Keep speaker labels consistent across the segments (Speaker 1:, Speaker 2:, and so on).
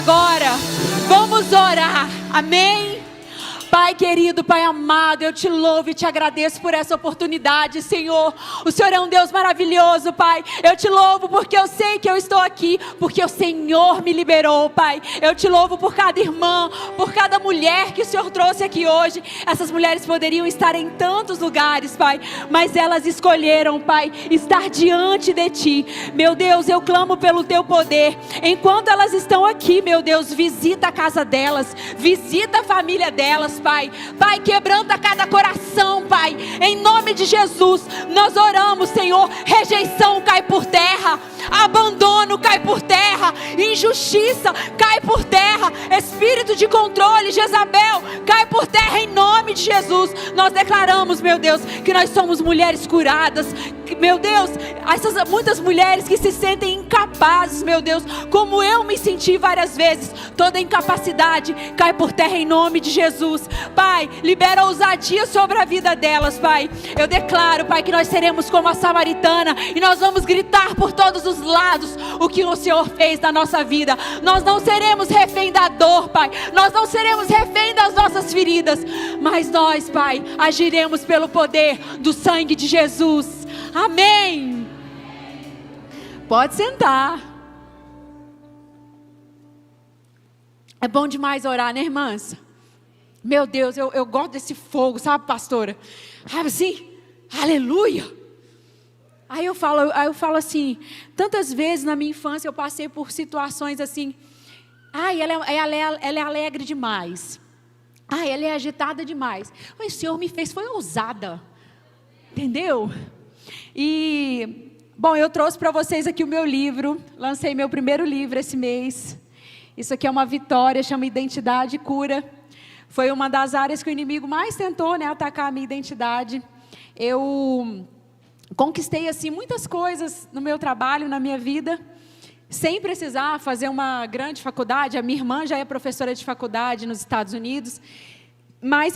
Speaker 1: agora. Vamos orar, amém? Pai querido, Pai amado, eu te louvo e te agradeço por essa oportunidade, Senhor. O Senhor é um Deus maravilhoso, Pai. Eu te louvo porque eu sei que eu estou aqui, porque o Senhor me liberou, Pai. Eu te louvo por cada irmã, por cada mulher que o Senhor trouxe aqui hoje. Essas mulheres poderiam estar em tantos lugares, Pai, mas elas escolheram, Pai, estar diante de Ti. Meu Deus, eu clamo pelo Teu poder. Enquanto elas estão aqui, meu Deus, visita a casa delas, visita a família delas, Pai. Pai, quebranta cada coração, Pai. Em nome de Jesus, nós oramos, Senhor. Rejeição cai por terra, abandono cai por terra, injustiça cai por terra, espírito de controle, Jezabel, cai por terra em nome de Jesus. Nós declaramos, meu Deus, que nós somos mulheres curadas. Meu Deus, essas muitas mulheres que se sentem incapazes, meu Deus, como eu me senti várias vezes, toda incapacidade cai por terra em nome de Jesus. Pai, libera ousadia sobre a vida delas, Pai. Eu declaro, Pai, que nós seremos como a samaritana e nós vamos gritar por todos os lados o que o Senhor fez na nossa vida. Nós não seremos refém da dor, Pai. Nós não seremos refém das nossas feridas, mas nós, Pai, agiremos pelo poder do sangue de Jesus. Amém. Pode sentar. É bom demais orar, né, irmãs? Meu Deus, eu gosto desse fogo, sabe, pastora? Sabe assim? Aleluia. Aí eu falo assim, tantas vezes na minha infância eu passei por situações assim. Ai, ela é alegre demais. Ai, ela é agitada demais. Mas o Senhor me fez, foi ousada. Entendeu? E, bom, eu trouxe para vocês aqui o meu livro. Lancei meu primeiro livro esse mês. Isso aqui é uma vitória, chama Identidade e Cura. Foi uma das áreas que o inimigo mais tentou, né, atacar a minha identidade. Eu conquistei assim muitas coisas no meu trabalho, na minha vida, sem precisar fazer uma grande faculdade. A minha irmã já é professora de faculdade nos Estados Unidos. Mas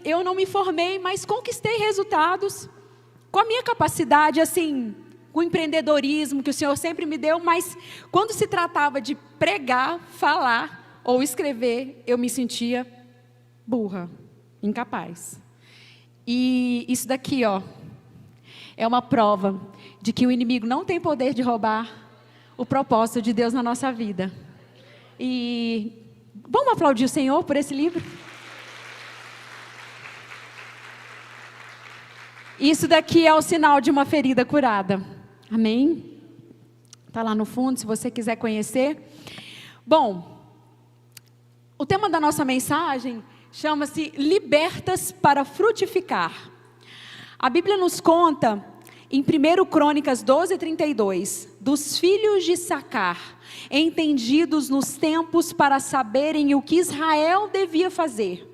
Speaker 1: eu não me formei, mas conquistei resultados com a minha capacidade, assim, com o empreendedorismo que o Senhor sempre me deu. Mas quando se tratava de pregar, falar ou escrever, eu me sentia burra, incapaz. E isso daqui, ó, é uma prova de que o inimigo não tem poder de roubar o propósito de Deus na nossa vida. E vamos aplaudir o Senhor por esse livro? Isso daqui é o sinal de uma ferida curada. Amém? Está lá no fundo, se você quiser conhecer. Bom, o tema da nossa mensagem chama-se Libertas para Frutificar. A Bíblia nos conta, em 1 Crônicas 12:32, dos filhos de Issacar, entendidos nos tempos para saberem o que Israel devia fazer.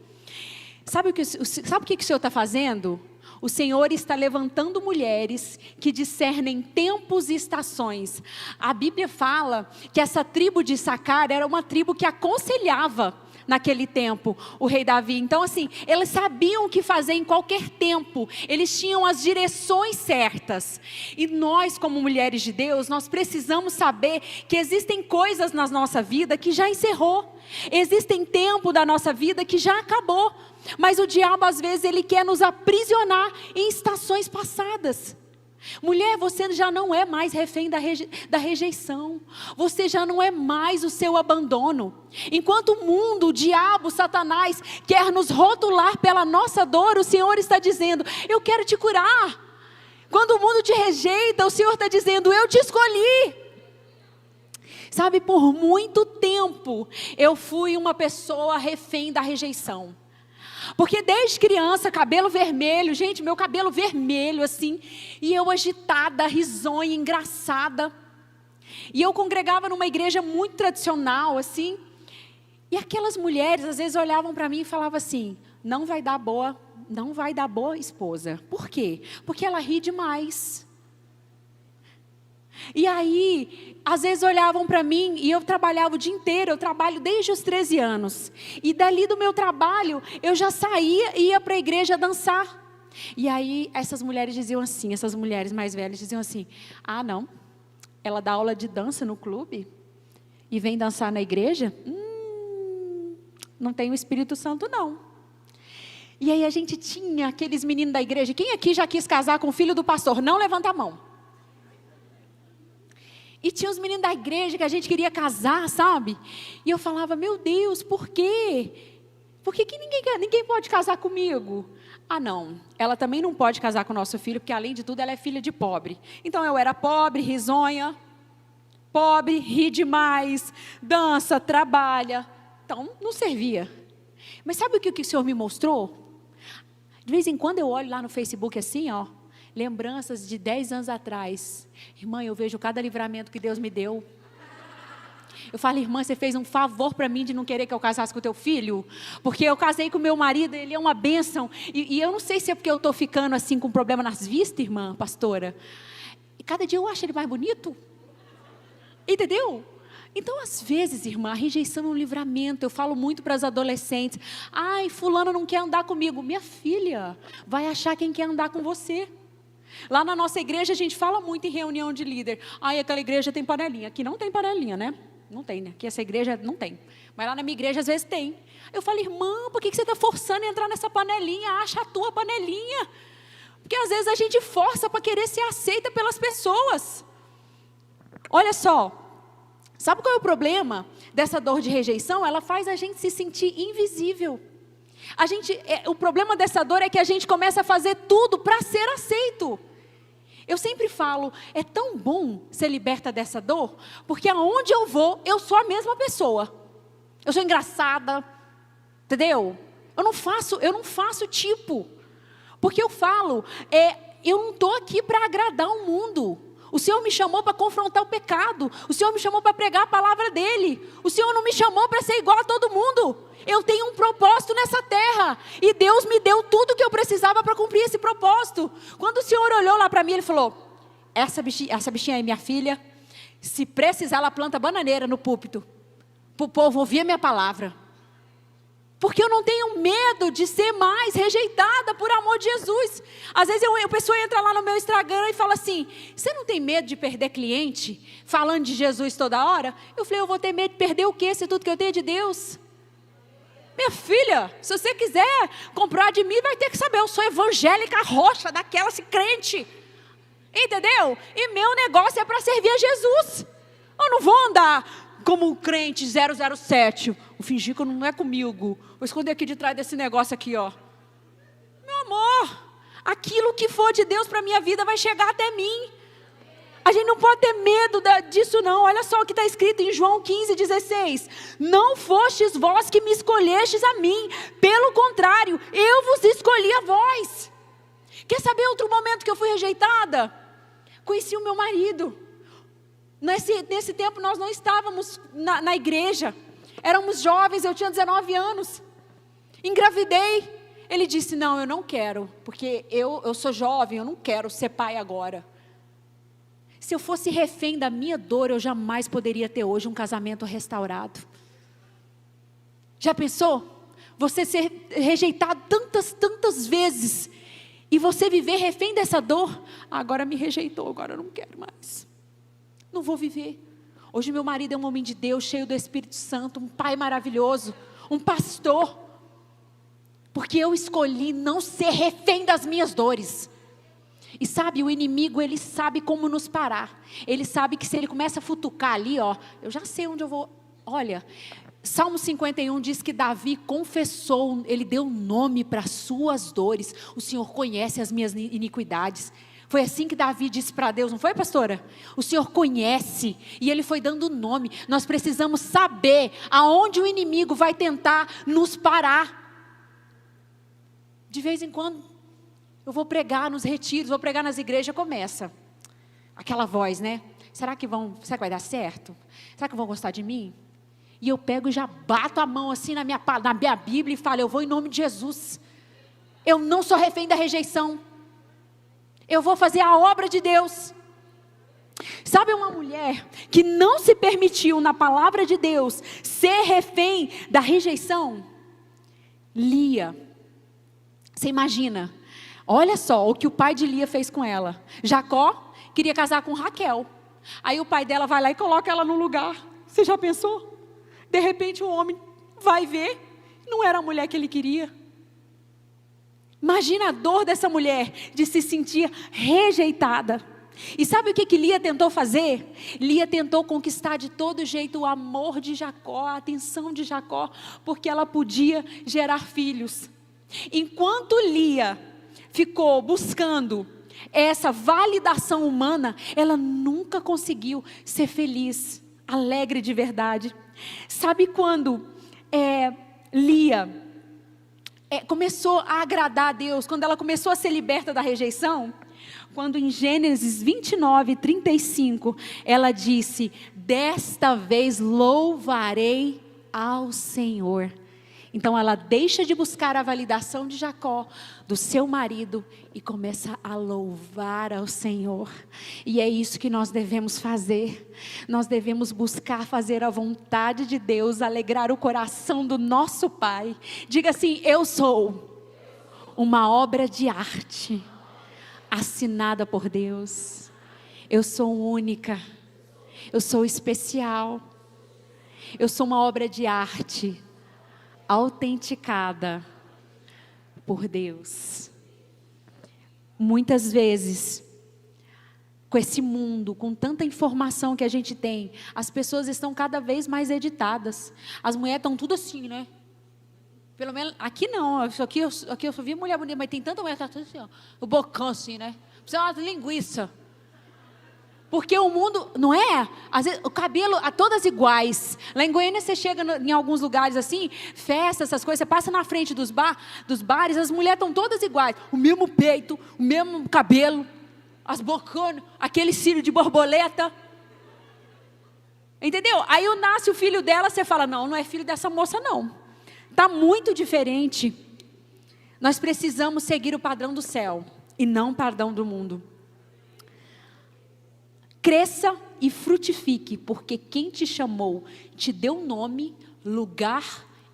Speaker 1: Sabe o que o Senhor está fazendo? O Senhor está levantando mulheres que discernem tempos e estações. A Bíblia fala que essa tribo de Issacar era uma tribo que aconselhava naquele tempo o rei Davi. Então assim, eles sabiam o que fazer em qualquer tempo. Eles tinham as direções certas. E nós, como mulheres de Deus, nós precisamos saber que existem coisas na nossa vida que já encerrou. Existem tempo da nossa vida que já acabou. Mas o diabo às vezes ele quer nos aprisionar em estações passadas. Mulher, você já não é mais refém da rejeição. Você já não é mais o seu abandono. Enquanto o mundo, o diabo, Satanás quer nos rotular pela nossa dor, o Senhor está dizendo, eu quero te curar. Quando o mundo te rejeita, o Senhor está dizendo, eu te escolhi. Sabe, por muito tempo eu fui uma pessoa refém da rejeição. Porque desde criança, cabelo vermelho, gente, meu cabelo vermelho assim, e eu agitada, risonha, engraçada. E eu congregava numa igreja muito tradicional assim, e aquelas mulheres às vezes olhavam para mim e falavam assim, não vai dar boa esposa. Por quê? Porque ela ri demais. E aí, às vezes olhavam para mim e eu trabalhava o dia inteiro, eu trabalho desde os 13 anos. E dali do meu trabalho, eu já saía e ia para a igreja dançar. E aí, essas mulheres diziam assim, essas mulheres mais velhas diziam assim, ah não, ela dá aula de dança no clube? e vem dançar na igreja, não tem o Espírito Santo não. E aí a gente tinha aqueles meninos da igreja, quem aqui já quis casar com o filho do pastor? Não levanta a mão. E tinha os meninos da igreja que a gente queria casar, sabe? E eu falava, meu Deus, por quê? Por que ninguém pode casar comigo? Ah não, ela também não pode casar com o nosso filho, porque além de tudo ela é filha de pobre. Então eu era pobre, risonha, pobre, ri demais, dança, trabalha. Então não servia. Mas sabe o que o Senhor me mostrou? De vez em quando eu olho lá no Facebook assim, ó, lembranças de 10 anos atrás. Irmã, eu vejo cada livramento que Deus me deu. Eu falo, irmã, você fez um favor para mim de não querer que eu casasse com o teu filho? Porque eu casei com meu marido, ele é uma bênção. E eu não sei se é porque eu estou ficando assim com problema nas vistas, irmã, pastora. E cada dia eu acho ele mais bonito. Entendeu? Então, às vezes, irmã, a rejeição é um livramento. Eu falo muito para as adolescentes. Ai, fulano não quer andar comigo. Minha filha, vai achar quem quer andar com você. Lá na nossa igreja a gente fala muito em reunião de líder. Ai, aquela igreja tem panelinha. Aqui não tem panelinha, né? Não tem, né? Aqui essa igreja não tem. Mas lá na minha igreja às vezes tem. Eu falo, irmã, por que você está forçando a entrar nessa panelinha? Acha a tua panelinha. Porque às vezes a gente força para querer ser aceita pelas pessoas. Olha só. Sabe qual é o problema dessa dor de rejeição? Ela faz a gente se sentir invisível. O problema dessa dor é que a gente começa a fazer tudo para ser aceito. Eu sempre falo, é tão bom ser liberta dessa dor, porque aonde eu vou, eu sou a mesma pessoa. Eu sou engraçada, entendeu? Eu não faço tipo. Porque eu falo, eu não estou aqui para agradar o mundo. O Senhor me chamou para confrontar o pecado. O Senhor me chamou para pregar a palavra dEle. O Senhor não me chamou para ser igual a todo mundo. Eu tenho um propósito nessa terra. E Deus me deu tudo que eu precisava para cumprir esse propósito. Quando o Senhor olhou lá para mim, Ele falou, essa bichinha aí, minha filha, se precisar, ela planta bananeira no púlpito. Para o povo ouvir a minha palavra. Porque eu não tenho medo de ser mais rejeitada por amor de Jesus. Às vezes a pessoa entra lá no meu Instagram e fala assim, você não tem medo de perder cliente falando de Jesus toda hora? Eu falei, eu vou ter medo de perder o quê? Se tudo que eu tenho é de Deus. Minha filha, se você quiser comprar de mim, vai ter que saber, eu sou evangélica roxa, daquela assim, crente. Entendeu? E meu negócio é para servir a Jesus. Eu não vou andar como um crente 007, vou fingir que não é comigo, vou esconder aqui de trás desse negócio aqui, ó. Meu amor, aquilo que for de Deus para a minha vida vai chegar até mim. A gente não pode ter medo disso não. Olha só o que está escrito em João 15:16. Não fostes vós que me escolhestes a mim, pelo contrário, eu vos escolhi a vós. Quer saber outro momento que eu fui rejeitada? Conheci o meu marido. Nesse tempo nós não estávamos na igreja, éramos jovens, eu tinha 19 anos, engravidei, ele disse, não, eu não quero, porque eu sou jovem, eu não quero ser pai agora. Se eu fosse refém da minha dor, eu jamais poderia ter hoje um casamento restaurado. Já pensou? Você ser rejeitado tantas vezes, e você viver refém dessa dor, agora me rejeitou, agora eu não quero mais. Não vou viver. Hoje meu marido é um homem de Deus, cheio do Espírito Santo, um pai maravilhoso, um pastor. Porque eu escolhi não ser refém das minhas dores. E sabe, o inimigo, ele sabe como nos parar. Ele sabe que se ele começa a futucar ali, ó, eu já sei onde eu vou. Olha, Salmo 51 diz que Davi confessou, ele deu nome para as suas dores. O Senhor conhece as minhas iniquidades. Foi assim que Davi disse para Deus, não foi, pastora? O Senhor conhece, e Ele foi dando nome. Nós precisamos saber aonde o inimigo vai tentar nos parar. De vez em quando, eu vou pregar nos retiros, vou pregar nas igrejas, começa aquela voz, né? Será que vai dar certo? Será que vão gostar de mim? E eu pego e já bato a mão assim na minha Bíblia e falo, eu vou em nome de Jesus. Eu não sou refém da rejeição. Eu vou fazer a obra de Deus. Sabe uma mulher que não se permitiu na palavra de Deus ser refém da rejeição? Lia. Você imagina? Olha só o que o pai de Lia fez com ela. Jacó queria casar com Raquel. Aí o pai dela vai lá e coloca ela no lugar. Você já pensou? De repente o homem vai ver, não era a mulher que ele queria. Imagina a dor dessa mulher de se sentir rejeitada. E sabe o que Lia tentou fazer? Lia tentou conquistar de todo jeito o amor de Jacó, a atenção de Jacó, porque ela podia gerar filhos. Enquanto Lia ficou buscando essa validação humana, ela nunca conseguiu ser feliz, alegre de verdade. Sabe quando Lia começou a agradar a Deus, quando ela começou a ser liberta da rejeição? Quando em Gênesis 29, 35, ela disse: desta vez louvarei ao Senhor. Então ela deixa de buscar a validação de Jacó, do seu marido, e começa a louvar ao Senhor. E é isso que nós devemos fazer. Nós devemos buscar fazer a vontade de Deus, alegrar o coração do nosso Pai. Diga assim: eu sou uma obra de arte, assinada por Deus. Eu sou única, eu sou especial, eu sou uma obra de arte, autenticada por Deus. Muitas vezes, com esse mundo, com tanta informação que a gente tem, as pessoas estão cada vez mais editadas. As mulheres estão tudo assim, né? Pelo menos, aqui não, aqui eu só vi mulher bonita, mas tem tanta mulher que está tudo assim, ó, o bocão assim, né? Precisa uma linguiça. Porque o mundo, não é? Às vezes, o cabelo, a todas iguais. Lá em Goiânia você chega em alguns lugares assim, festa, essas coisas, você passa na frente dos bares, as mulheres estão todas iguais. O mesmo peito, o mesmo cabelo, as bocanas, aquele cílio de borboleta. Entendeu? Aí nasce o filho dela, você fala: não é filho dessa moça não. Está muito diferente. Nós precisamos seguir o padrão do céu e não o padrão do mundo. Cresça e frutifique, porque quem te chamou te deu nome, lugar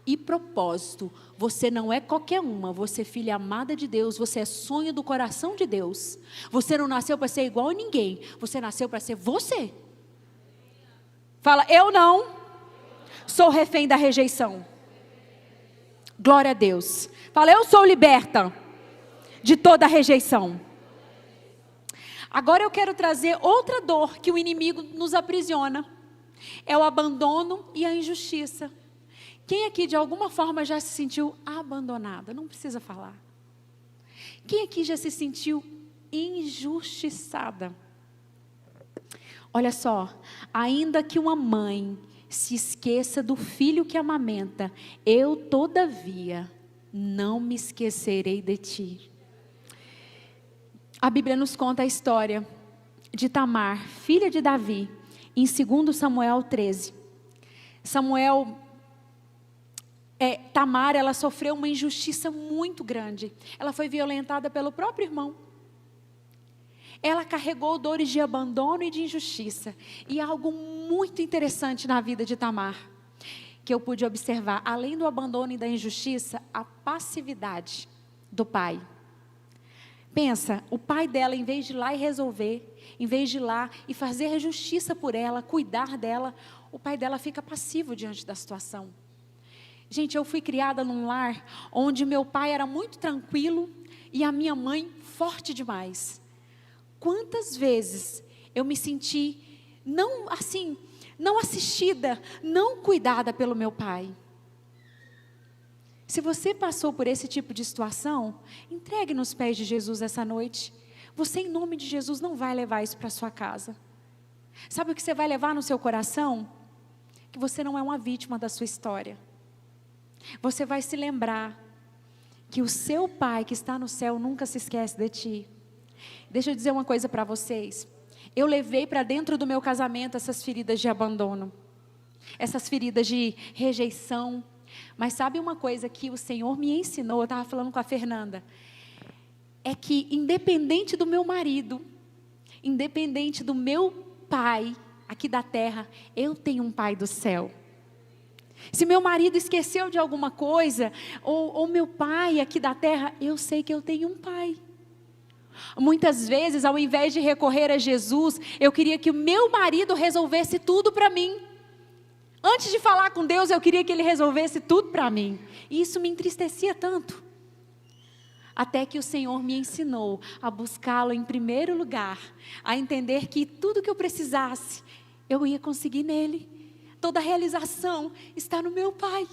Speaker 1: e propósito. Você não é qualquer uma, você é filha amada de Deus, você é sonho do coração de Deus. Você não nasceu para ser igual a ninguém, você nasceu para ser você. Fala: eu não sou refém da rejeição. Glória a Deus. Fala: eu sou liberta de toda rejeição. Agora eu quero trazer outra dor que o inimigo nos aprisiona. É o abandono e a injustiça. Quem aqui de alguma forma já se sentiu abandonada? Não precisa falar. Quem aqui já se sentiu injustiçada? Olha só, ainda que uma mãe se esqueça do filho que amamenta, eu todavia não me esquecerei de ti. A Bíblia nos conta a história de Tamar, filha de Davi, em 2 Samuel 13. Tamar, ela sofreu uma injustiça muito grande. Ela foi violentada pelo próprio irmão. Ela carregou dores de abandono e de injustiça. E algo muito interessante na vida de Tamar, que eu pude observar, além do abandono e da injustiça, a passividade do pai. Pensa, o pai dela, em vez de ir lá e resolver, em vez de ir lá e fazer justiça por ela, cuidar dela, o pai dela fica passivo diante da situação. Gente, eu fui criada num lar onde meu pai era muito tranquilo e a minha mãe forte demais. Quantas vezes eu me senti não assistida, não cuidada pelo meu pai. Se você passou por esse tipo de situação, entregue nos pés de Jesus essa noite. Você, em nome de Jesus, não vai levar isso para sua casa. Sabe o que você vai levar no seu coração? Que você não é uma vítima da sua história. Você vai se lembrar que o seu pai que está no céu nunca se esquece de ti. Deixa eu dizer uma coisa para vocês. Eu levei para dentro do meu casamento essas feridas de abandono, essas feridas de rejeição. Mas sabe uma coisa que o Senhor me ensinou, eu estava falando com a Fernanda, é que independente do meu marido, independente do meu pai aqui da terra, eu tenho um pai do céu. Se meu marido esqueceu de alguma coisa, ou meu pai aqui da terra, eu sei que eu tenho um pai. Muitas vezes, ao invés de recorrer a Jesus, eu queria que o meu marido resolvesse tudo para mim. Antes de falar com Deus, eu queria que Ele resolvesse tudo para mim. E isso me entristecia tanto. Até que o Senhor me ensinou a buscá-lo em primeiro lugar, a entender que tudo que eu precisasse, eu ia conseguir nele. Toda a realização está no meu Pai.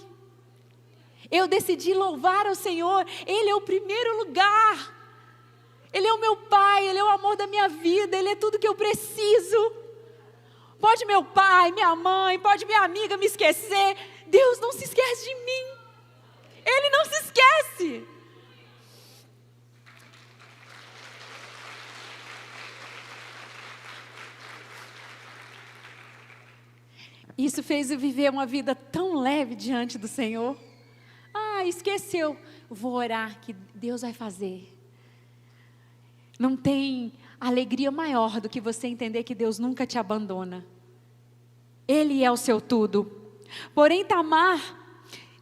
Speaker 1: Eu decidi louvar ao Senhor, Ele é o primeiro lugar. Ele é o meu Pai, Ele é o amor da minha vida, Ele é tudo que eu preciso. Pode meu pai, minha mãe, pode minha amiga me esquecer, Deus não se esquece de mim. Ele não se esquece. Isso fez eu viver uma vida tão leve diante do Senhor. Esqueceu. Vou orar que Deus vai fazer. Não tem alegria maior do que você entender que Deus nunca te abandona. Ele é o seu tudo. Porém, Tamar,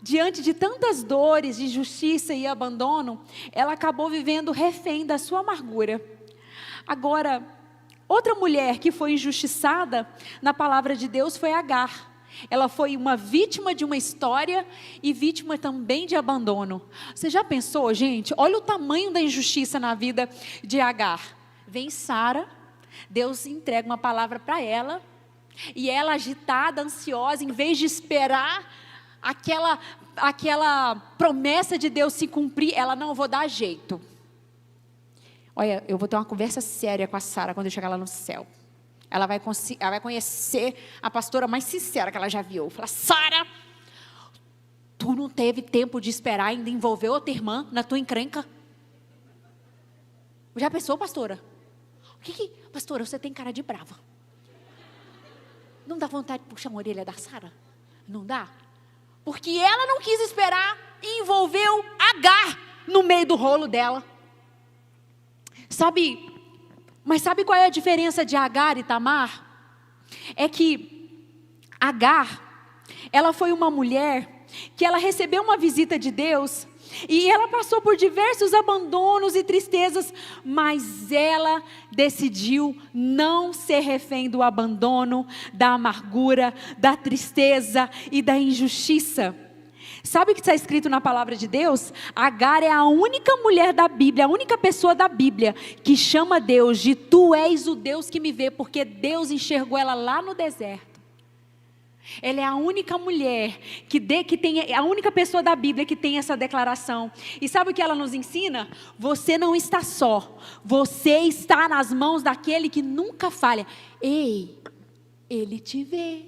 Speaker 1: diante de tantas dores, de injustiça e abandono, ela acabou vivendo refém da sua amargura. Agora, outra mulher que foi injustiçada na palavra de Deus foi Agar. Ela foi uma vítima de uma história e vítima também de abandono. Você já pensou, gente? Olha o tamanho da injustiça na vida de Agar. Vem Sara, Deus entrega uma palavra para ela, e ela agitada, ansiosa, em vez de esperar aquela promessa de Deus se cumprir, ela não, vou dar jeito. Olha, eu vou ter uma conversa séria com a Sara quando eu chegar lá no céu. Ela vai conhecer a pastora mais sincera que ela já viu. Fala, Sara, tu não teve tempo de esperar ainda envolver outra irmã na tua encrenca? Já pensou, pastora? Pastora, você tem cara de brava. Não dá vontade de puxar uma orelha da Sara? Não dá? Porque ela não quis esperar e envolveu Agar no meio do rolo dela. Mas sabe qual é a diferença de Agar e Tamar? É que Agar, ela foi uma mulher que ela recebeu uma visita de Deus e ela passou por diversos abandonos e tristezas, mas ela decidiu não ser refém do abandono, da amargura, da tristeza e da injustiça. Sabe o que está escrito na palavra de Deus? Agar é a única mulher da Bíblia, a única pessoa da Bíblia que chama Deus de tu és o Deus que me vê, porque Deus enxergou ela lá no deserto. Ela é a única mulher a única pessoa da Bíblia que tem essa declaração. E sabe o que ela nos ensina? Você não está só, você está nas mãos daquele que nunca falha. Ei, Ele te vê.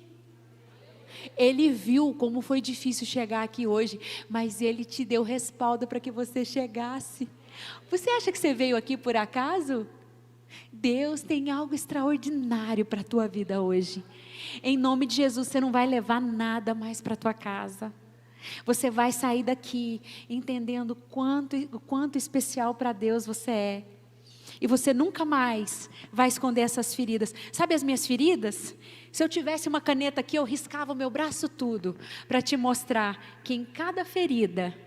Speaker 1: Ele viu como foi difícil chegar aqui hoje, mas Ele te deu respaldo para que você chegasse. Você acha que você veio aqui por acaso? Deus tem algo extraordinário para a tua vida hoje. Em nome de Jesus, você não vai levar nada mais para a tua casa. Você vai sair daqui entendendo o quanto especial para Deus você é. E você nunca mais vai esconder essas feridas. Sabe as minhas feridas? Se eu tivesse uma caneta aqui, eu riscava o meu braço tudo para te mostrar que em cada ferida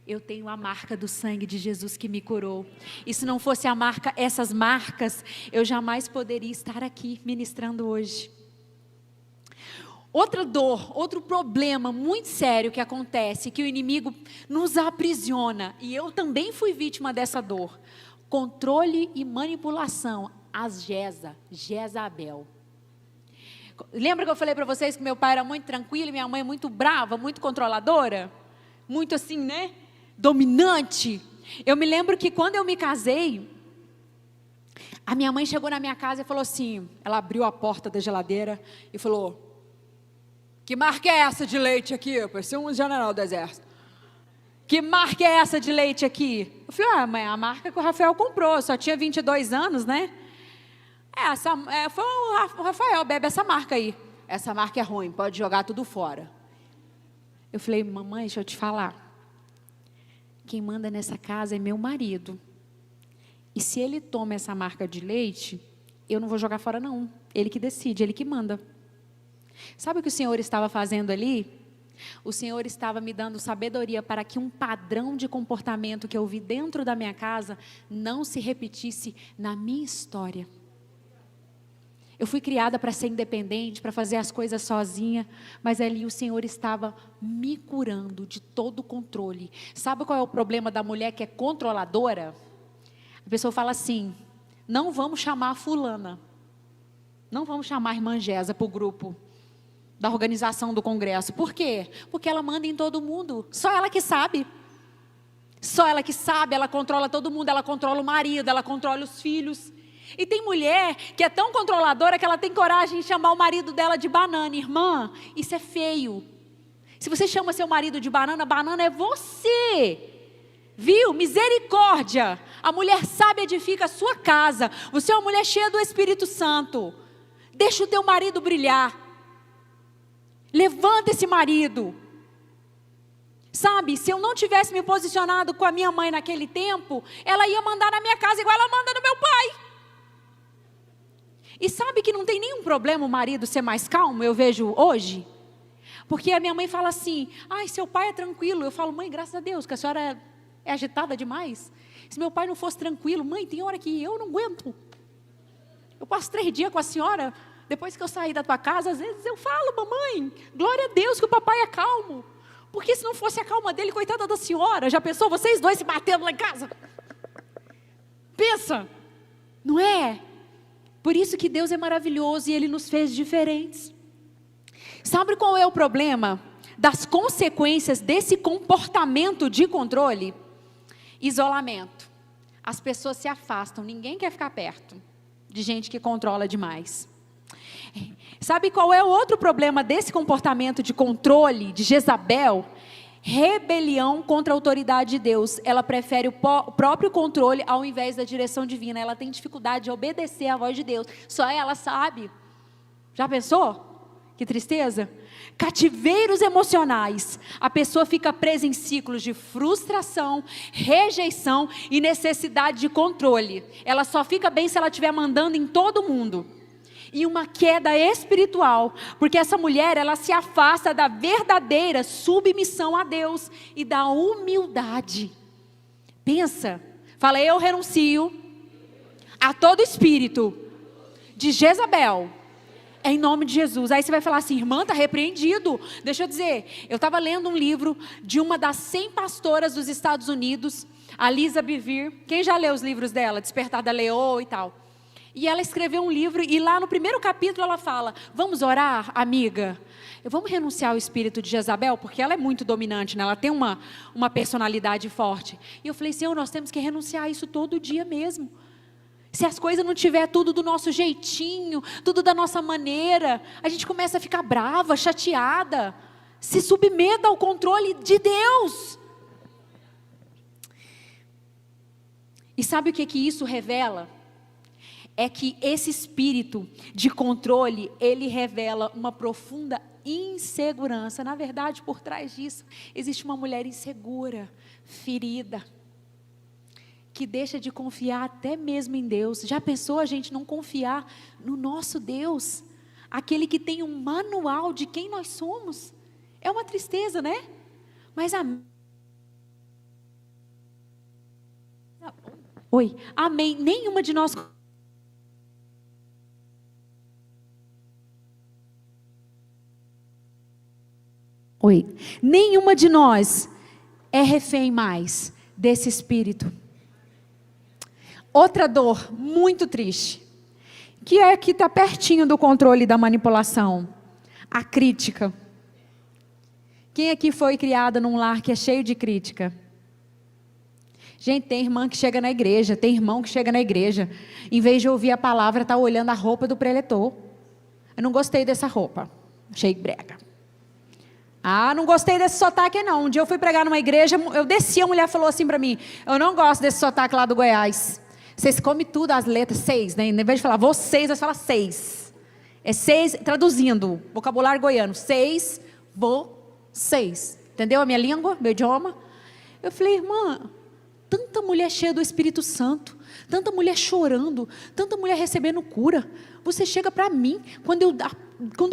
Speaker 1: eu tenho a marca do sangue de Jesus que me curou. E se não fosse essas marcas, eu jamais poderia estar aqui ministrando hoje. Outra dor, outro problema muito sério que acontece, que o inimigo nos aprisiona, e eu também fui vítima dessa dor. Controle e manipulação, Jezabel. Lembra que eu falei para vocês que meu pai era muito tranquilo e minha mãe muito brava, muito controladora? Muito assim, né? Dominante. Eu me lembro que quando eu me casei, a minha mãe chegou na minha casa e falou assim, ela abriu a porta da geladeira e falou, que marca é essa de leite aqui? Parecia um general do exército. Que marca é essa de leite aqui? Eu falei, mãe, a marca que o Rafael comprou, só tinha 22 anos, né? Foi o Rafael, bebe essa marca aí. Essa marca é ruim, pode jogar tudo fora. Eu falei, mamãe, deixa eu te falar. Quem manda nessa casa é meu marido. E se ele toma essa marca de leite, eu não vou jogar fora não. Ele que decide, ele que manda. Sabe o que o Senhor estava fazendo ali? O Senhor estava me dando sabedoria para que um padrão de comportamento que eu vi dentro da minha casa não se repetisse na minha história. Eu fui criada para ser independente, para fazer as coisas sozinha, mas ali o Senhor estava me curando de todo o controle. Sabe qual é o problema da mulher que é controladora? A pessoa fala assim: não vamos chamar a fulana, não vamos chamar a irmã Gesa para o grupo da organização do congresso. Por quê? Porque ela manda em todo mundo, só ela que sabe. Só ela que sabe, ela controla todo mundo, ela controla o marido, ela controla os filhos. E tem mulher que é tão controladora que ela tem coragem de chamar o marido dela de banana. Irmã, isso é feio. Se você chama seu marido de banana, banana é você. Viu? Misericórdia. A mulher sábia edifica a sua casa. Você é uma mulher cheia do Espírito Santo. Deixa o teu marido brilhar. Levanta esse marido. Sabe, se eu não tivesse me posicionado com a minha mãe naquele tempo, ela ia mandar na minha casa igual ela manda no meu pai. E sabe que não tem nenhum problema o marido ser mais calmo, eu vejo hoje? Porque a minha mãe fala assim: ai, seu pai é tranquilo. Eu falo: mãe, graças a Deus, que a senhora é agitada demais. Se meu pai não fosse tranquilo, mãe, tem hora que eu não aguento. Eu passo 3 dias com a senhora, depois que eu saí da tua casa, às vezes eu falo: mamãe, glória a Deus que o papai é calmo. Porque se não fosse a calma dele, coitada da senhora, já pensou vocês dois se batendo lá em casa? Pensa, não é? Por isso que Deus é maravilhoso e Ele nos fez diferentes. Sabe qual é o problema das consequências desse comportamento de controle? Isolamento. As pessoas se afastam, ninguém quer ficar perto de gente que controla demais. Sabe qual é o outro problema desse comportamento de controle de Jezabel? Rebelião contra a autoridade de Deus. Ela prefere o próprio controle ao invés da direção divina. Ela tem dificuldade de obedecer à voz de Deus. Só ela sabe. Já pensou? Que tristeza. Cativeiros emocionais. A pessoa fica presa em ciclos de frustração, rejeição e necessidade de controle. Ela só fica bem se ela estiver mandando em todo mundo. E uma queda espiritual, porque essa mulher, ela se afasta da verdadeira submissão a Deus e da humildade. Pensa, fala: eu renuncio a todo espírito de Jezabel, em nome de Jesus. Aí você vai falar assim: irmã, está repreendido. Deixa eu dizer, eu estava lendo um livro de uma das 100 pastoras dos Estados Unidos, a Lisa Bevere. Quem já leu os livros dela? Despertar da Leoa e tal. E ela escreveu um livro, e lá no primeiro capítulo ela fala: vamos orar, amiga? Vamos renunciar ao espírito de Jezabel, porque ela é muito dominante, né? Ela tem uma personalidade forte. E eu falei: Senhor, nós temos que renunciar a isso todo dia mesmo. Se as coisas não tiver tudo do nosso jeitinho, tudo da nossa maneira, a gente começa a ficar brava, chateada, se submeta ao controle de Deus. E sabe o que isso revela? É que esse espírito de controle, ele revela uma profunda insegurança. Na verdade, por trás disso, existe uma mulher insegura, ferida, que deixa de confiar até mesmo em Deus. Já pensou a gente não confiar no nosso Deus? Aquele que tem um manual de quem nós somos. É uma tristeza, né? Mas amém. Nenhuma de nós... Nenhuma de nós é refém mais desse espírito. Outra dor muito triste, que é que está pertinho do controle da manipulação, a crítica. Quem aqui foi criada num lar que é cheio de crítica? Gente, tem irmã que chega na igreja, tem irmão que chega na igreja, em vez de ouvir a palavra, está olhando a roupa do preletor. Eu não gostei dessa roupa, achei brega. Ah, não gostei desse sotaque não. Um dia eu fui pregar numa igreja, eu desci, a mulher falou assim para mim: eu não gosto desse sotaque lá do Goiás. Vocês comem tudo, as letras, 6, né? Em vez de falar vocês, você fala 6. É 6, traduzindo, vocabulário goiano. 6, vocês. Entendeu a minha língua, meu idioma? Eu falei: irmã, tanta mulher cheia do Espírito Santo, tanta mulher chorando, tanta mulher recebendo cura. Você chega para mim, quando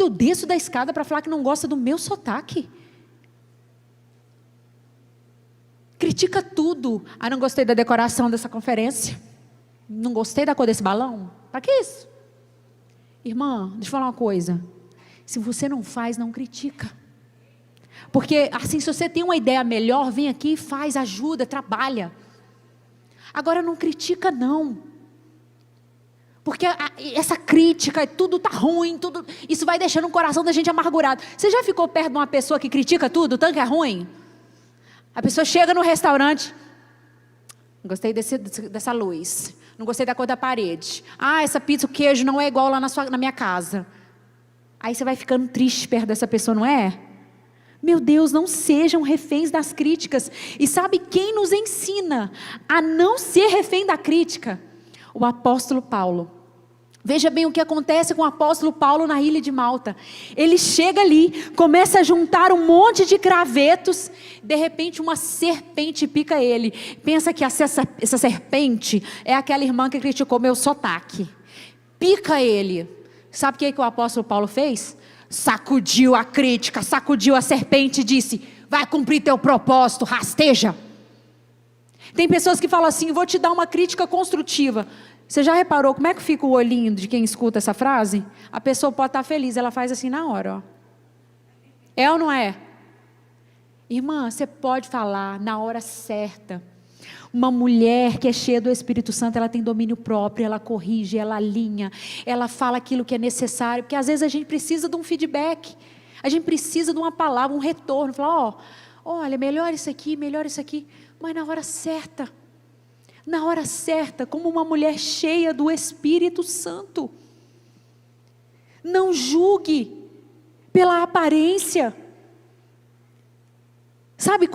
Speaker 1: eu desço da escada para falar que não gosta do meu sotaque. Critica tudo. Ah, não gostei da decoração dessa conferência. Não gostei da cor desse balão. Para que isso? Irmã, deixa eu falar uma coisa. Se você não faz, não critica. Porque assim, se você tem uma ideia melhor, vem aqui e faz, ajuda, trabalha. Agora não critica não. Porque essa crítica, tudo tá ruim, tudo, isso vai deixando o coração da gente amargurado. Você já ficou perto de uma pessoa que critica tudo, tanto que é ruim? A pessoa chega no restaurante, não gostei dessa luz, não gostei da cor da parede. Ah, essa pizza, o queijo não é igual lá na minha casa. Aí você vai ficando triste perto dessa pessoa, não é? Meu Deus, não sejam reféns das críticas. E sabe quem nos ensina a não ser refém da crítica? O apóstolo Paulo. Veja bem o que acontece com o apóstolo Paulo na ilha de Malta. Ele chega ali, começa a juntar um monte de gravetos, de repente uma serpente pica ele. Pensa que essa serpente é aquela irmã que criticou meu sotaque. Pica ele. Sabe o que o apóstolo Paulo fez? Sacudiu a crítica, sacudiu a serpente e disse: vai cumprir teu propósito, rasteja. Tem pessoas que falam assim: vou te dar uma crítica construtiva. Você já reparou como é que fica o olhinho de quem escuta essa frase? A pessoa pode estar feliz, ela faz assim na hora, ó. É ou não é? Irmã, você pode falar na hora certa. Uma mulher que é cheia do Espírito Santo, ela tem domínio próprio, ela corrige, ela alinha, ela fala aquilo que é necessário, porque às vezes a gente precisa de um feedback, a gente precisa de uma palavra, um retorno, falar, ó, olha, melhor isso aqui, mas na hora certa. Na hora certa, como uma mulher cheia do Espírito Santo. Não julgue pela aparência. Sabe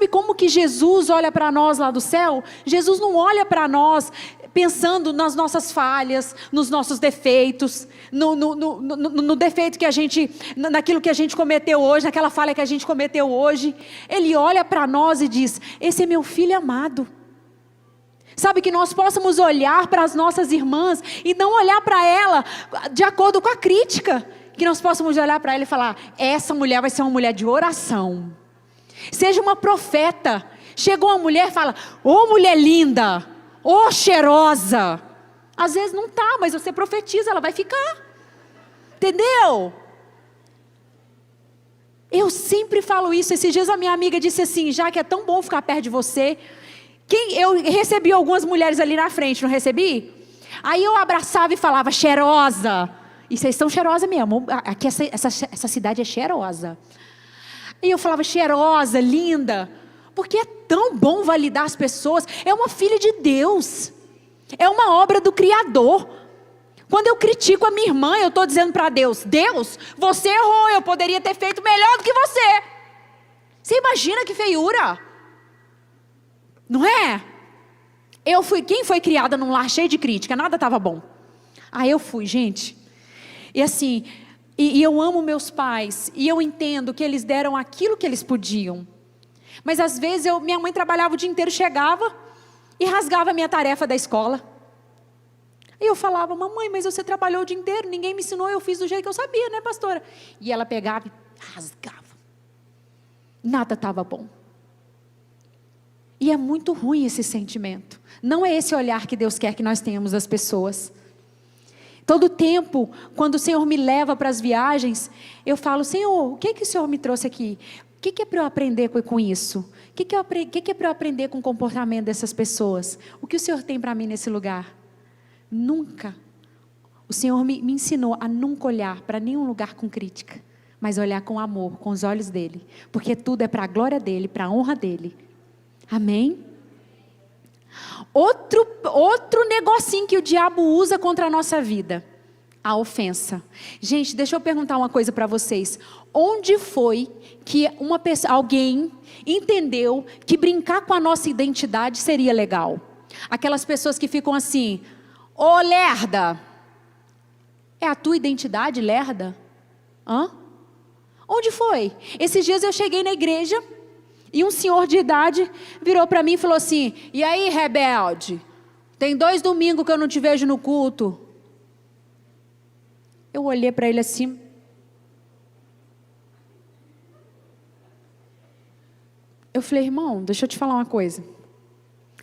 Speaker 1: como que Jesus olha para nós lá do céu? Jesus não olha para nós pensando nas nossas falhas, nos nossos defeitos, no defeito que a gente, naquilo que a gente cometeu hoje, naquela falha que a gente cometeu hoje. Ele olha para nós e diz: esse é meu filho amado. Sabe, que nós possamos olhar para as nossas irmãs e não olhar para ela de acordo com a crítica. Que nós possamos olhar para ela e falar: essa mulher vai ser uma mulher de oração. Seja uma profeta. Chegou uma mulher e fala: ô mulher linda, ô cheirosa. Às vezes não está, mas você profetiza, ela vai ficar. Entendeu? Eu sempre falo isso. Esses dias a minha amiga disse assim: já que é tão bom ficar perto de você. Eu recebi algumas mulheres ali na frente, não recebi? Aí eu abraçava e falava: cheirosa. E vocês são cheirosa mesmo. Aqui essa cidade é cheirosa. E eu falava: cheirosa, linda. Porque é tão bom validar as pessoas. É uma filha de Deus. É uma obra do Criador. Quando eu critico a minha irmã, eu estou dizendo para Deus: Deus, você errou, eu poderia ter feito melhor do que você. Você imagina que feiura? Não é? Quem foi criada num lar cheio de crítica, nada estava bom. Aí eu fui, gente. E assim, e eu amo meus pais, e eu entendo que eles deram aquilo que eles podiam. Mas às vezes minha mãe trabalhava o dia inteiro, chegava e rasgava a minha tarefa da escola. E eu falava: mamãe, mas você trabalhou o dia inteiro, ninguém me ensinou, eu fiz do jeito que eu sabia, né, pastora? E ela pegava e rasgava. Nada estava bom. E é muito ruim esse sentimento. Não é esse olhar que Deus quer que nós tenhamos das pessoas. Todo tempo, quando o Senhor me leva para as viagens, eu falo: Senhor, o que o Senhor me trouxe aqui? O que é para eu aprender com isso? O que é para eu aprender com o comportamento dessas pessoas? O que o Senhor tem para mim nesse lugar? Nunca. O Senhor me ensinou a nunca olhar para nenhum lugar com crítica, mas olhar com amor, com os olhos dEle. Porque tudo é para a glória dEle, para a honra dEle. Amém? Outro negocinho que o diabo usa contra a nossa vida: a ofensa. Gente, deixa eu perguntar uma coisa para vocês. Onde foi que alguém entendeu que brincar com a nossa identidade seria legal? Aquelas pessoas que ficam assim: ô lerda. É a tua identidade, lerda? Hã? Onde foi? Esses dias eu cheguei na igreja e um senhor de idade virou para mim e falou assim: e aí, rebelde? Tem 2 domingos que eu não te vejo no culto. Eu olhei para ele assim. Eu falei: irmão, deixa eu te falar uma coisa.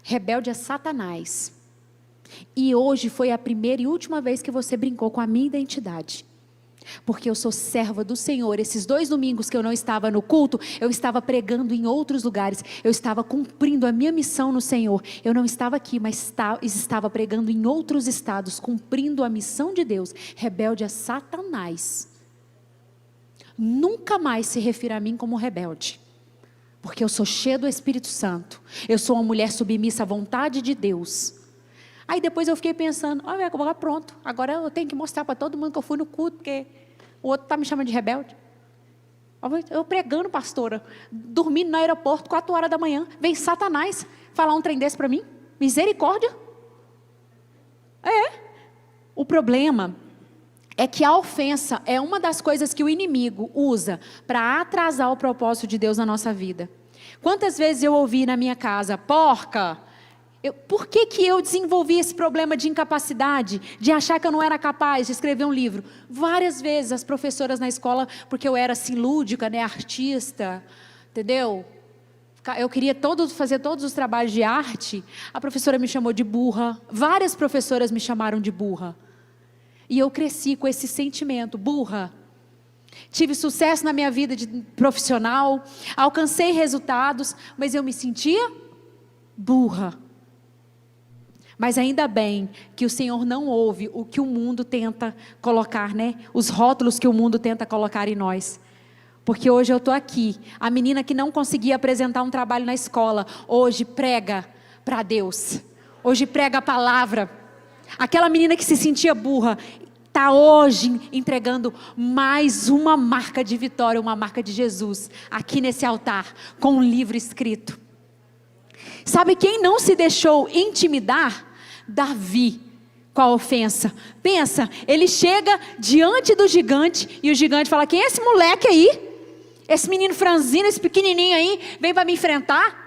Speaker 1: Rebelde é Satanás. E hoje foi a primeira e última vez que você brincou com a minha identidade. Porque eu sou serva do Senhor. Esses 2 domingos que eu não estava no culto, eu estava pregando em outros lugares. Eu estava cumprindo a minha missão no Senhor. Eu não estava aqui, mas estava pregando em outros estados, cumprindo a missão de Deus. Rebelde a Satanás. Nunca mais se refira a mim como rebelde. Porque eu sou cheia do Espírito Santo. Eu sou uma mulher submissa à vontade de Deus. Aí depois eu fiquei pensando, olha, agora pronto, agora eu tenho que mostrar para todo mundo que eu fui no culto, porque o outro está me chamando de rebelde. Eu pregando, pastora, dormindo no aeroporto, 4 horas da manhã, vem Satanás falar um trem desse para mim, misericórdia. O problema é que a ofensa é uma das coisas que o inimigo usa para atrasar o propósito de Deus na nossa vida. Quantas vezes eu ouvi na minha casa, porca, por que eu desenvolvi esse problema de incapacidade, de achar que eu não era capaz de escrever um livro? Várias vezes as professoras na escola, porque eu era assim lúdica, né, artista, entendeu? Eu queria fazer todos os trabalhos de arte, a professora me chamou de burra, várias professoras me chamaram de burra. E eu cresci com esse sentimento, burra. Tive sucesso na minha vida profissional, alcancei resultados, mas eu me sentia burra. Mas ainda bem que o Senhor não ouve o que o mundo tenta colocar, né? Os rótulos que o mundo tenta colocar em nós. Porque hoje eu estou aqui, a menina que não conseguia apresentar um trabalho na escola, hoje prega para Deus. Hoje prega a palavra. Aquela menina que se sentia burra, está hoje entregando mais uma marca de vitória, uma marca de Jesus, aqui nesse altar, com um livro escrito. Sabe quem não se deixou intimidar? Davi, com a ofensa. Pensa, ele chega diante do gigante, e o gigante fala, quem é esse moleque aí? Esse menino franzino, esse pequenininho aí, vem para me enfrentar?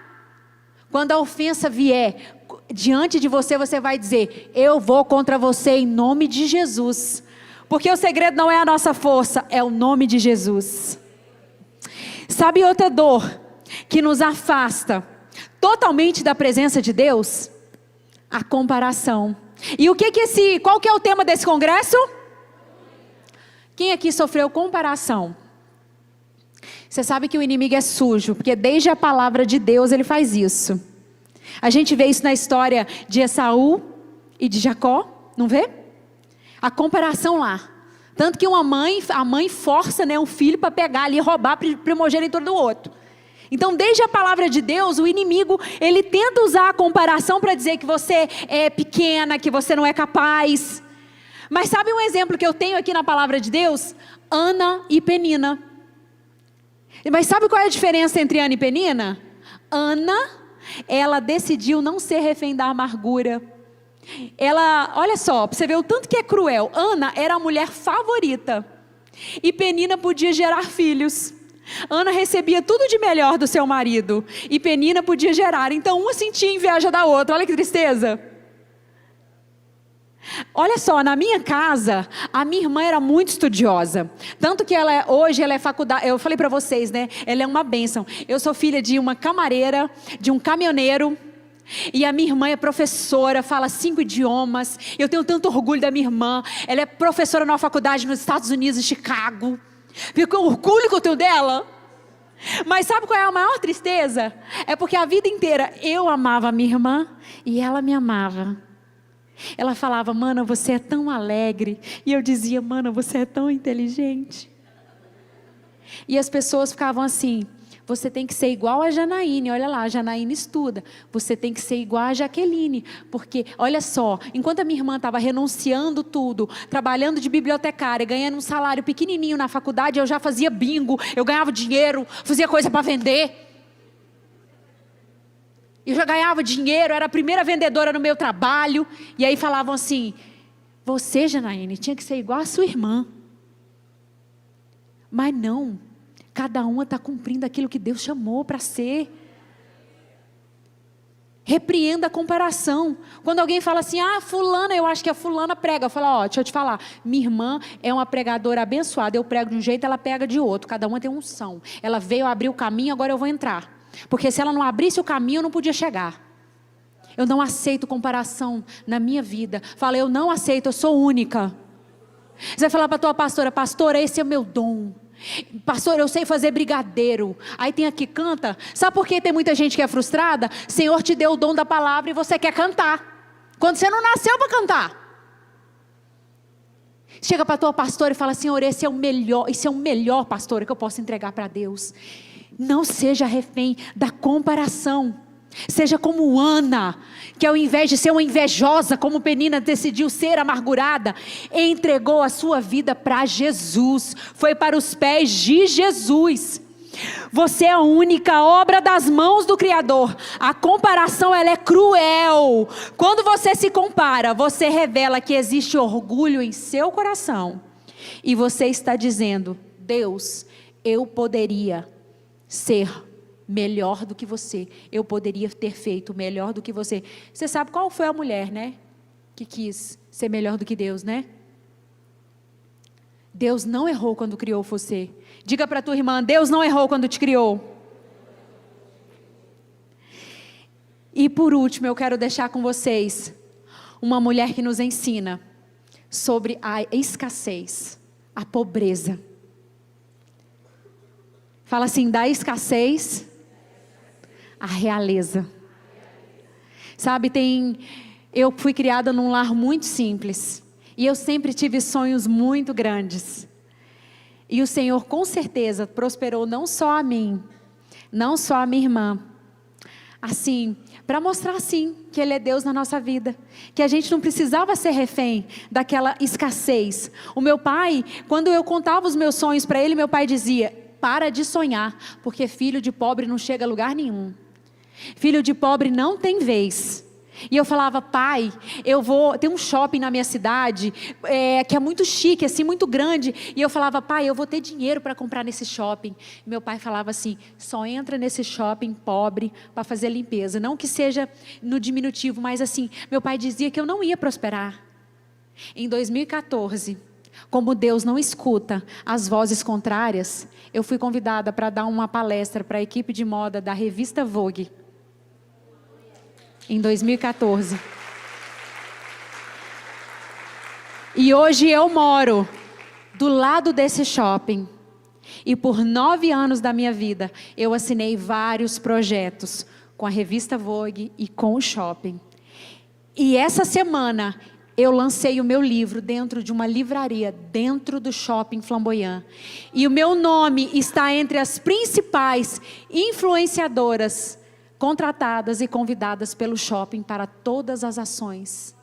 Speaker 1: Quando a ofensa vier diante de você, você vai dizer, eu vou contra você em nome de Jesus. Porque o segredo não é a nossa força, é o nome de Jesus. Sabe outra dor que nos afasta totalmente da presença de Deus? A comparação. E qual que é o tema desse congresso? Quem aqui sofreu comparação? Você sabe que o inimigo é sujo, porque desde a palavra de Deus ele faz isso. A gente vê isso na história de Esaú e de Jacó, não vê? A comparação lá. Tanto que a mãe força, né, um filho para pegar ali e roubar a primogenitura do outro. Então, desde a palavra de Deus, o inimigo, ele tenta usar a comparação para dizer que você é pequena, que você não é capaz. Mas sabe um exemplo que eu tenho aqui na palavra de Deus? Ana e Penina. Mas sabe qual é a diferença entre Ana e Penina? Ana, ela decidiu não ser refém da amargura. Olha só, para você ver o tanto que é cruel. Ana era a mulher favorita. E Penina podia gerar filhos. Ana recebia tudo de melhor do seu marido. E Penina podia gerar. Então uma sentia inveja da outra. Olha que tristeza. Olha só, na minha casa, a minha irmã era muito estudiosa. Tanto que hoje ela é faculdade. Eu falei para vocês, né? Ela é uma bênção. Eu sou filha de uma camareira, de um caminhoneiro. E a minha irmã é professora, fala 5 idiomas. Eu tenho tanto orgulho da minha irmã. Ela é professora numa faculdade nos Estados Unidos, em Chicago. Viu que orgulho que eu tenho dela? Mas sabe qual é a maior tristeza? É porque a vida inteira eu amava a minha irmã e ela me amava. Ela falava, mana, você é tão alegre. E eu dizia, mana, você é tão inteligente. E as pessoas ficavam assim, você tem que ser igual a Janaíne. Olha lá, a Janaíne estuda. Você tem que ser igual a Jaqueline. Porque, olha só, enquanto a minha irmã estava renunciando tudo, trabalhando de bibliotecária, ganhando um salário pequenininho na faculdade, eu já fazia bingo, eu ganhava dinheiro, fazia coisa para vender. Eu já ganhava dinheiro, era a primeira vendedora no meu trabalho. E aí falavam assim, você, Janaíne, tinha que ser igual a sua irmã. Mas não. Cada uma está cumprindo aquilo que Deus chamou para ser. Repreenda a comparação. Quando alguém fala assim, fulana, eu acho que a fulana prega. Eu falo, deixa eu te falar. Minha irmã é uma pregadora abençoada. Eu prego de um jeito, ela prega de outro. Cada uma tem um unção. Ela veio abrir o caminho, agora eu vou entrar. Porque se ela não abrisse o caminho, eu não podia chegar. Eu não aceito comparação na minha vida. Fala, eu não aceito, eu sou única. Você vai falar para a tua pastora, pastora, esse é o meu dom. Pastor, eu sei fazer brigadeiro. Aí tem aqui, canta. Sabe por que tem muita gente que é frustrada? Senhor te deu o dom da palavra e você quer cantar, quando você não nasceu para cantar. Chega para a tua pastora e fala, Senhor, esse é o melhor pastor que eu posso entregar para Deus. Não seja refém da comparação. Seja como Ana, que ao invés de ser uma invejosa, como Penina decidiu ser amargurada, entregou a sua vida para Jesus, foi para os pés de Jesus. Você é a única obra das mãos do Criador. A comparação, ela é cruel. Quando você se compara, você revela que existe orgulho em seu coração. E você está dizendo, Deus, eu poderia ser melhor do que você. Eu poderia ter feito melhor do que você. Você sabe qual foi a mulher, né? Que quis ser melhor do que Deus, né? Deus não errou quando criou você. Diga para tua irmã, Deus não errou quando te criou. E por último, eu quero deixar com vocês uma mulher que nos ensina sobre a escassez, a pobreza. Fala assim, da escassez a realeza. Sabe, eu fui criada num lar muito simples. E eu sempre tive sonhos muito grandes. E o Senhor com certeza prosperou não só a mim, não só a minha irmã. Assim, para mostrar assim, que Ele é Deus na nossa vida. Que a gente não precisava ser refém daquela escassez. O meu pai, quando eu contava os meus sonhos para ele, meu pai dizia, para de sonhar, porque filho de pobre não chega a lugar nenhum. Filho de pobre não tem vez. E eu falava, pai, tem um shopping na minha cidade, que é muito chique, assim, muito grande. E eu falava, pai, eu vou ter dinheiro para comprar nesse shopping. E meu pai falava assim, só entra nesse shopping pobre para fazer limpeza. Não que seja no diminutivo, mas assim, meu pai dizia que eu não ia prosperar. Em 2014, como Deus não escuta as vozes contrárias, eu fui convidada para dar uma palestra para a equipe de moda da revista Vogue. Em 2014. E hoje eu moro do lado desse shopping. E por 9 anos da minha vida, eu assinei vários projetos com a revista Vogue e com o shopping. E essa semana, eu lancei o meu livro dentro de uma livraria, dentro do shopping Flamboyant. E o meu nome está entre as principais influenciadoras contratadas e convidadas pelo shopping para todas as ações.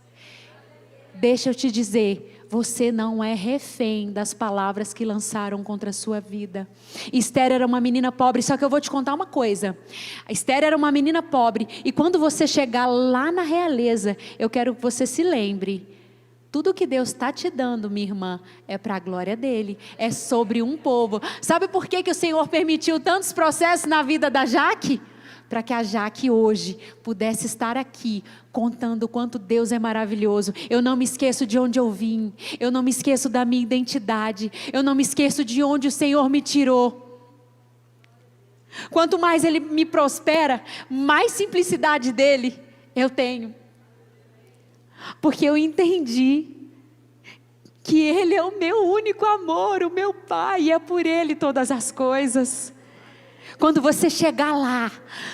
Speaker 1: Deixa eu te dizer, você não é refém das palavras que lançaram contra a sua vida. Esther era uma menina pobre, só que eu vou te contar uma coisa. A Esther era uma menina pobre, e quando você chegar lá na realeza, eu quero que você se lembre, tudo que Deus está te dando, minha irmã, é para a glória dEle, é sobre um povo. Sabe por que o Senhor permitiu tantos processos na vida da Jaque? Para que a Jaque hoje pudesse estar aqui, contando o quanto Deus é maravilhoso. Eu não me esqueço de onde eu vim, eu não me esqueço da minha identidade, eu não me esqueço de onde o Senhor me tirou. Quanto mais Ele me prospera, mais simplicidade dEle eu tenho. Porque eu entendi que Ele é o meu único amor, o meu Pai, e é por Ele todas as coisas. Quando você chegar lá,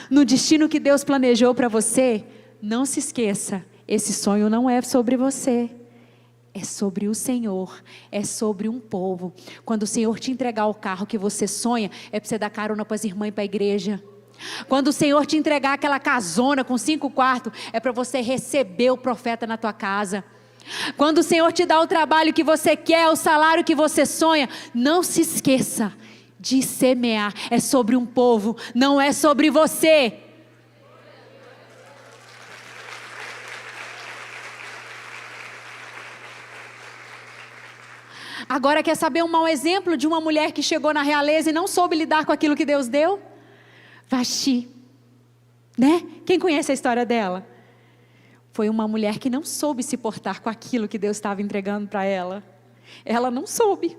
Speaker 1: no destino que Deus planejou para você, não se esqueça, esse sonho não é sobre você, é sobre o Senhor, é sobre um povo. Quando o Senhor te entregar o carro que você sonha, é para você dar carona para as irmãs e para a igreja. Quando o Senhor te entregar aquela casona com 5 quartos, é para você receber o profeta na tua casa. Quando o Senhor te dá o trabalho que você quer, o salário que você sonha, não se esqueça de semear. É sobre um povo, não é sobre você. Agora quer saber um mau exemplo de uma mulher que chegou na realeza e não soube lidar com aquilo que Deus deu? Vasti, né? Quem conhece a história dela? Foi uma mulher que não soube se portar com aquilo que Deus estava entregando para ela. Ela não soube.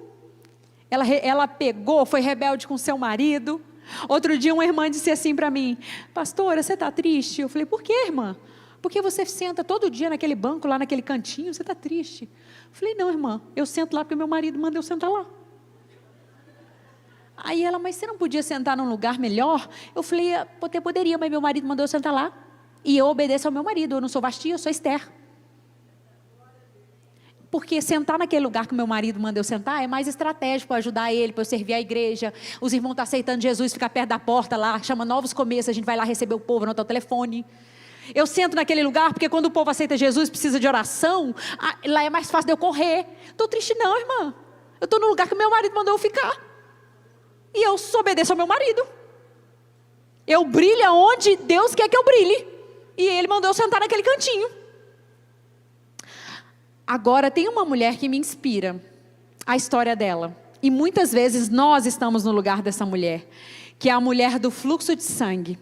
Speaker 1: Ela pegou, foi rebelde com seu marido. Outro dia uma irmã disse assim para mim: pastora, você está triste? Eu falei, por quê, irmã?
Speaker 2: Porque você senta todo dia naquele banco, lá naquele cantinho, você está triste. Eu falei, não, irmã, eu sento lá porque meu marido manda eu sentar lá. Aí ela, mas você não podia sentar num lugar melhor? Eu falei, até poderia, mas meu marido mandou eu sentar lá. E eu obedeço ao meu marido, eu não sou Vasti, eu sou Esther. Porque sentar naquele lugar que meu marido manda eu sentar é mais estratégico para ajudar ele, para eu servir a igreja. Os irmãos estão aceitando Jesus, ficar perto da porta lá, chama novos começos, a gente vai lá receber o povo, anotar o telefone. Eu sento naquele lugar porque quando o povo aceita Jesus, precisa de oração, lá é mais fácil de eu correr. Estou triste não, irmã. Eu estou no lugar que meu marido mandou eu ficar. E eu obedeço ao meu marido. Eu brilho onde Deus quer que eu brilhe. E Ele mandou eu sentar naquele cantinho. Agora tem uma mulher que me inspira, a história dela. E muitas vezes nós estamos no lugar dessa mulher, que é a mulher do fluxo de sangue.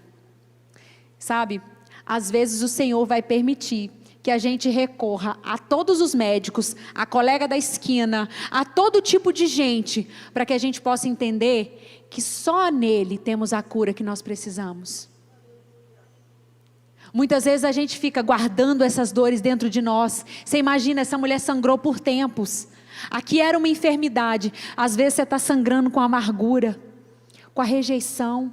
Speaker 2: Sabe, às vezes o Senhor vai permitir que a gente recorra a todos os médicos, a colega da esquina, a todo tipo de gente, para que a gente possa entender que só nele temos a cura que nós precisamos. Muitas vezes a gente fica guardando essas dores dentro de nós. Você imagina, essa mulher sangrou por tempos. Aqui era uma enfermidade. Às vezes você está sangrando com amargura, com a rejeição,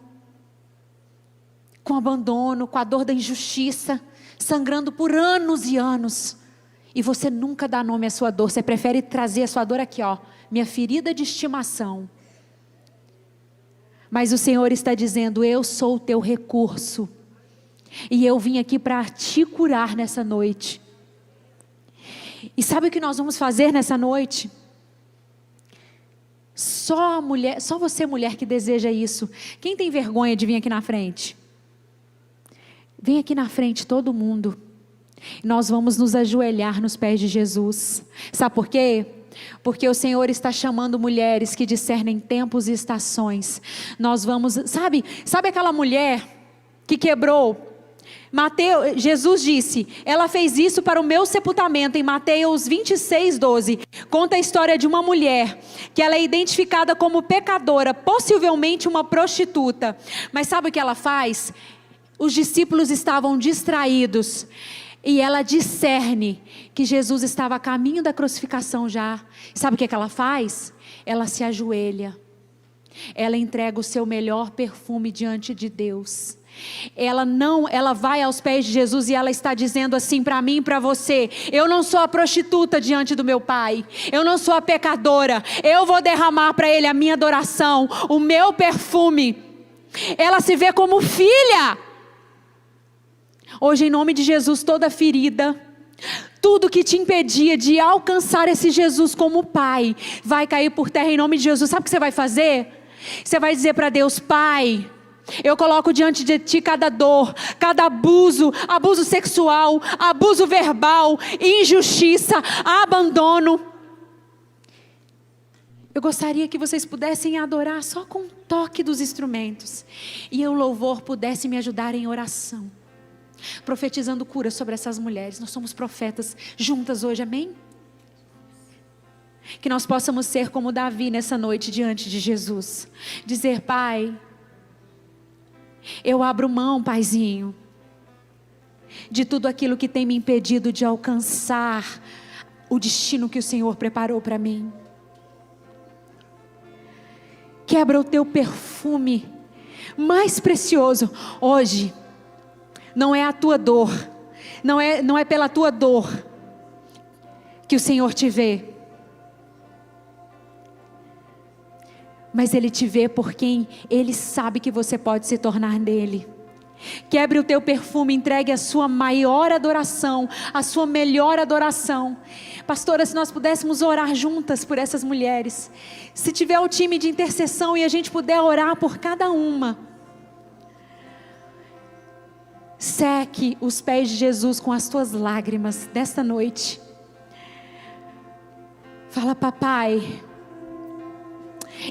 Speaker 2: com o abandono, com a dor da injustiça, sangrando por anos e anos. E você nunca dá nome à sua dor. Você prefere trazer a sua dor aqui, ó, minha ferida de estimação. Mas o Senhor está dizendo, eu sou o teu recurso. E eu vim aqui para te curar nessa noite. E sabe o que nós vamos fazer nessa noite? Só você mulher que deseja isso. Quem tem vergonha de vir aqui na frente? Vem aqui na frente todo mundo. Nós vamos nos ajoelhar nos pés de Jesus. Sabe por quê? Porque o Senhor está chamando mulheres que discernem tempos e estações. Nós vamos, sabe aquela mulher que quebrou? Jesus disse, ela fez isso para o meu sepultamento, em Mateus 26:12, conta a história de uma mulher, que ela é identificada como pecadora, possivelmente uma prostituta, mas sabe o que ela faz? Os discípulos estavam distraídos, e ela discerne que Jesus estava a caminho da crucificação já, sabe o que ela faz? Ela se ajoelha, ela entrega o seu melhor perfume diante de Deus. Ela vai aos pés de Jesus e ela está dizendo assim para mim e para você, eu não sou a prostituta diante do meu Pai, eu não sou a pecadora, eu vou derramar para Ele a minha adoração, o meu perfume. Ela se vê como filha. Hoje, em nome de Jesus, toda ferida, tudo que te impedia de alcançar esse Jesus como Pai, vai cair por terra em nome de Jesus. Sabe o que você vai fazer? Você vai dizer para Deus, Pai, eu coloco diante de Ti cada dor, cada abuso sexual, abuso verbal, injustiça, abandono. Eu gostaria que vocês pudessem adorar só com o toque dos instrumentos, e o louvor pudesse me ajudar em oração, profetizando cura sobre essas mulheres. Nós somos profetas juntas hoje, amém? Que nós possamos ser como Davi nessa noite diante de Jesus, dizer, Pai, eu abro mão, Paizinho, de tudo aquilo que tem me impedido de alcançar o destino que o Senhor preparou para mim. Quebra o teu perfume mais precioso. Hoje, não é a tua dor, não é pela tua dor que o Senhor te vê, mas Ele te vê por quem Ele sabe que você pode se tornar nele. Quebre o teu perfume, entregue a sua maior adoração, a sua melhor adoração. Pastora, se nós pudéssemos orar juntas por essas mulheres, se tiver o time de intercessão e a gente puder orar por cada uma, seque os pés de Jesus com as tuas lágrimas desta noite. Fala, Papai,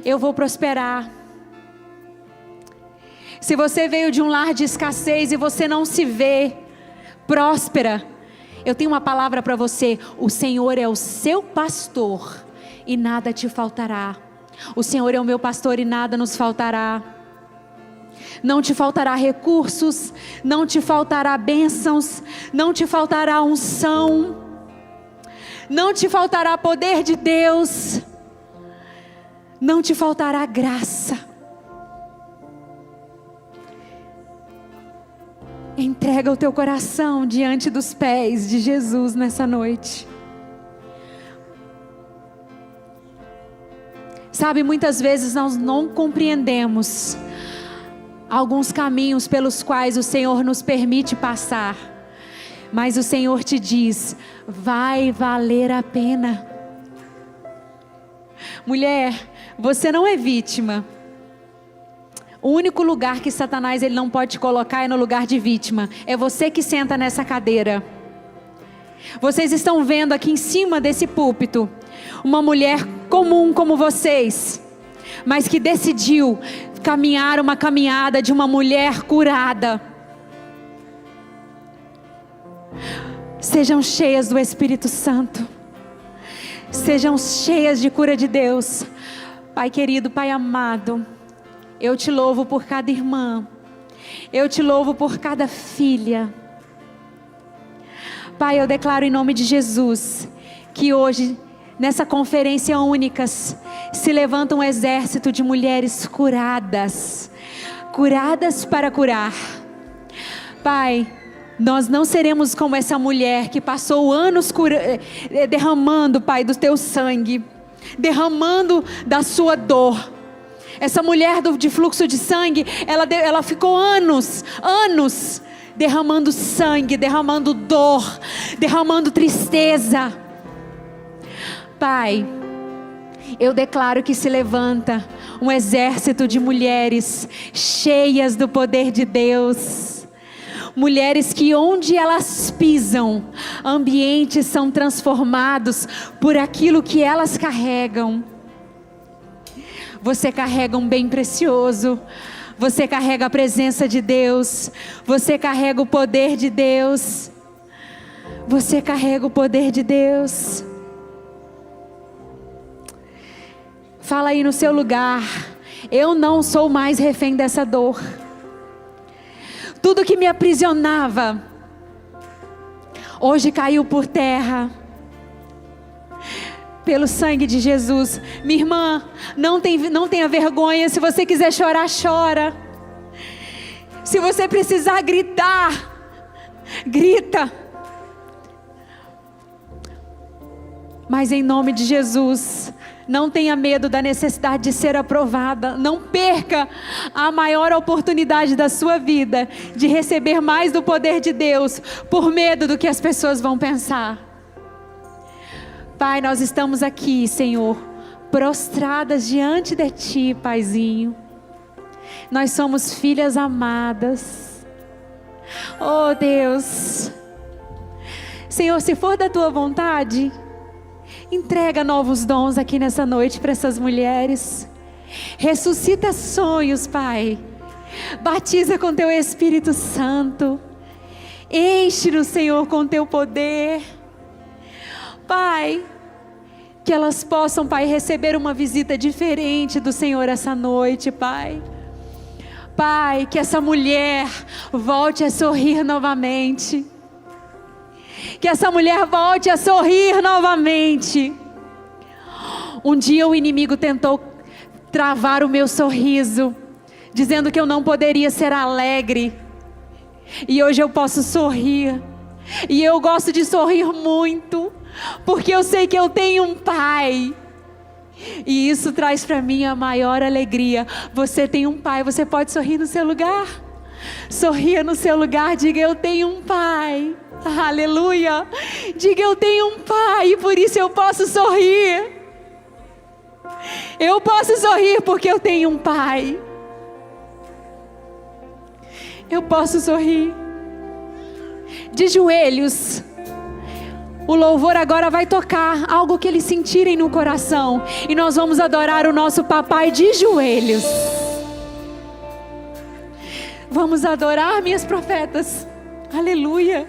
Speaker 2: eu vou prosperar. Se você veio de um lar de escassez e você não se vê próspera, eu tenho uma palavra para você. O Senhor é o seu pastor e nada te faltará. O Senhor é o meu pastor e nada nos faltará. Não te faltará recursos, não te faltará bênçãos, não te faltará unção, não te faltará poder de Deus, não te faltará graça. Entrega o teu coração diante dos pés de Jesus nessa noite. Sabe, muitas vezes nós não compreendemos alguns caminhos pelos quais o Senhor nos permite passar, mas o Senhor te diz: vai valer a pena. Mulher, você não é vítima. O único lugar que Satanás ele não pode te colocar é no lugar de vítima. É você que senta nessa cadeira. Vocês estão vendo aqui em cima desse púlpito uma mulher comum como vocês, mas que decidiu caminhar uma caminhada de uma mulher curada. Sejam cheias do Espírito Santo. Sejam cheias de cura de Deus. Pai querido, Pai amado, eu te louvo por cada irmã. Eu te louvo por cada filha. Pai, eu declaro em nome de Jesus que hoje, nessa conferência únicas, se levanta um exército de mulheres curadas. Curadas para curar. Pai, nós não seremos como essa mulher que passou anos derramando, Pai, do teu sangue, derramando da sua dor. Essa mulher de fluxo de sangue, ela ficou anos derramando sangue, derramando dor, derramando tristeza. Pai, eu declaro que se levanta um exército de mulheres cheias do poder de Deus. Mulheres que onde elas pisam, ambientes são transformados por aquilo que elas carregam. Você carrega um bem precioso. Você carrega a presença de Deus. Você carrega o poder de Deus. Você carrega o poder de Deus. Fala aí no seu lugar: eu não sou mais refém dessa dor. Tudo que me aprisionava, hoje caiu por terra. Pelo sangue de Jesus. Minha irmã, não tenha vergonha. Se você quiser chorar, chora. Se você precisar gritar, grita. Mas em nome de Jesus, não tenha medo da necessidade de ser aprovada. Não perca a maior oportunidade da sua vida de receber mais do poder de Deus por medo do que as pessoas vão pensar. Pai, nós estamos aqui, Senhor, prostradas diante de Ti, Paizinho. Nós somos filhas amadas. Oh Deus, Senhor, se for da Tua vontade, entrega novos dons aqui nessa noite para essas mulheres. Ressuscita sonhos, Pai. Batiza com Teu Espírito Santo. Enche-nos, Senhor, com Teu poder. Pai, que elas possam, Pai, receber uma visita diferente do Senhor essa noite, Pai. Pai, que essa mulher volte a sorrir novamente. Que essa mulher volte a sorrir novamente. Um dia o inimigo tentou travar o meu sorriso, dizendo que eu não poderia ser alegre. E hoje eu posso sorrir. E eu gosto de sorrir muito, porque eu sei que eu tenho um Pai. E isso traz para mim a maior alegria. Você tem um Pai, você pode sorrir no seu lugar. Sorria no seu lugar, diga: eu tenho um Pai. Aleluia. Diga: eu tenho um Pai e por isso eu posso sorrir. Eu posso sorrir porque eu tenho um Pai. Eu posso sorrir. De joelhos. O louvor agora vai tocar algo que eles sentirem no coração. E nós vamos adorar o nosso papai de joelhos. Vamos adorar, minhas profetas. Aleluia.